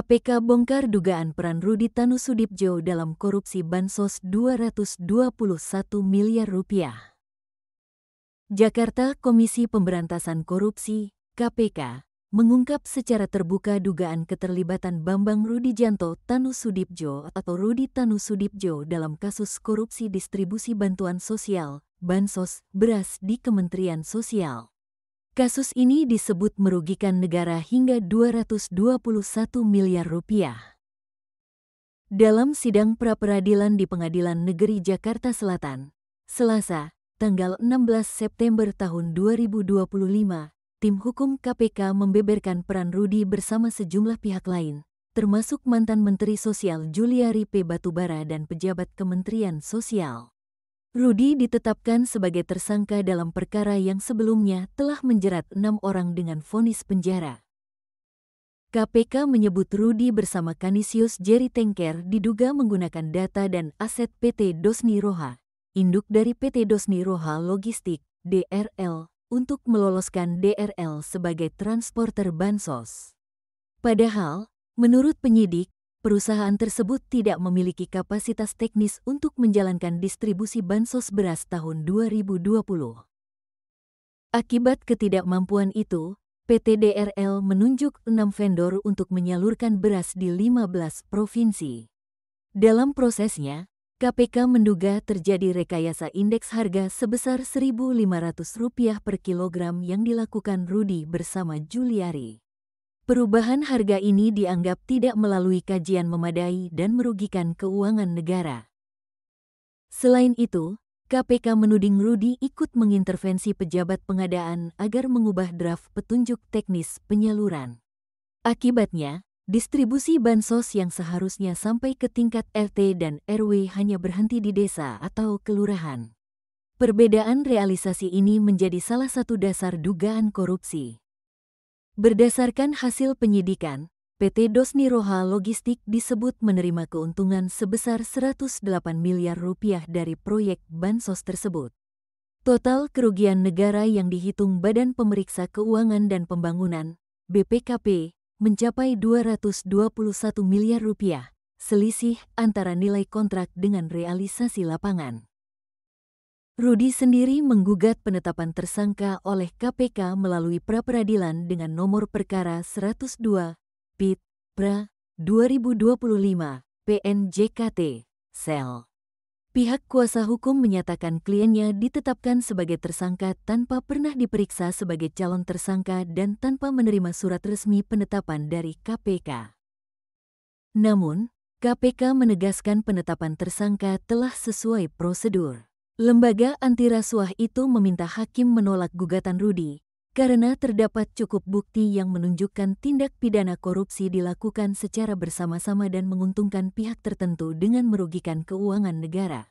KPK bongkar dugaan peran Rudi Tanusudibjo dalam korupsi Bansos Rp221 miliar. Jakarta, Komisi Pemberantasan Korupsi, KPK, mengungkap secara terbuka dugaan keterlibatan Bambang Rudijanto Tanusudibjo atau Rudi Tanusudibjo dalam kasus korupsi distribusi bantuan sosial, Bansos, beras di Kementerian Sosial. Kasus ini disebut merugikan negara hingga Rp221 miliar. Dalam sidang pra-peradilan di Pengadilan Negeri Jakarta Selatan, Selasa, tanggal 16 September tahun 2025, tim hukum KPK membeberkan peran Rudi bersama sejumlah pihak lain, termasuk mantan Menteri Sosial Juliari P. Batubara dan pejabat Kementerian Sosial. Rudi ditetapkan sebagai tersangka dalam perkara yang sebelumnya telah menjerat 6 orang dengan vonis penjara. KPK menyebut Rudi bersama Kanisius Jerry Tengker diduga menggunakan data dan aset PT Dosni Roha, induk dari PT Dosni Roha Logistik, DRL, untuk meloloskan DRL sebagai transporter Bansos. Padahal, menurut penyidik, perusahaan tersebut tidak memiliki kapasitas teknis untuk menjalankan distribusi bansos beras tahun 2020. Akibat ketidakmampuan itu, PT DRL menunjuk 6 vendor untuk menyalurkan beras di 15 provinsi. Dalam prosesnya, KPK menduga terjadi rekayasa indeks harga sebesar Rp1.500 per kilogram yang dilakukan Rudi bersama Juliari. Perubahan harga ini dianggap tidak melalui kajian memadai dan merugikan keuangan negara. Selain itu, KPK menuding Rudi ikut mengintervensi pejabat pengadaan agar mengubah draft petunjuk teknis penyaluran. Akibatnya, distribusi bansos yang seharusnya sampai ke tingkat RT dan RW hanya berhenti di desa atau kelurahan. Perbedaan realisasi ini menjadi salah satu dasar dugaan korupsi. Berdasarkan hasil penyidikan, PT Dosni Roha Logistik disebut menerima keuntungan sebesar Rp108 miliar dari proyek Bansos tersebut. Total kerugian negara yang dihitung Badan Pemeriksa Keuangan dan Pembangunan, BPKP, mencapai Rp221 miliar, selisih antara nilai kontrak dengan realisasi lapangan. Rudi sendiri menggugat penetapan tersangka oleh KPK melalui pra-peradilan dengan nomor perkara 102, PIT, PRA, 2025, PNJKT, Sel. Pihak kuasa hukum menyatakan kliennya ditetapkan sebagai tersangka tanpa pernah diperiksa sebagai calon tersangka dan tanpa menerima surat resmi penetapan dari KPK. Namun, KPK menegaskan penetapan tersangka telah sesuai prosedur. Lembaga anti rasuah itu meminta hakim menolak gugatan Rudi karena terdapat cukup bukti yang menunjukkan tindak pidana korupsi dilakukan secara bersama-sama dan menguntungkan pihak tertentu dengan merugikan keuangan negara.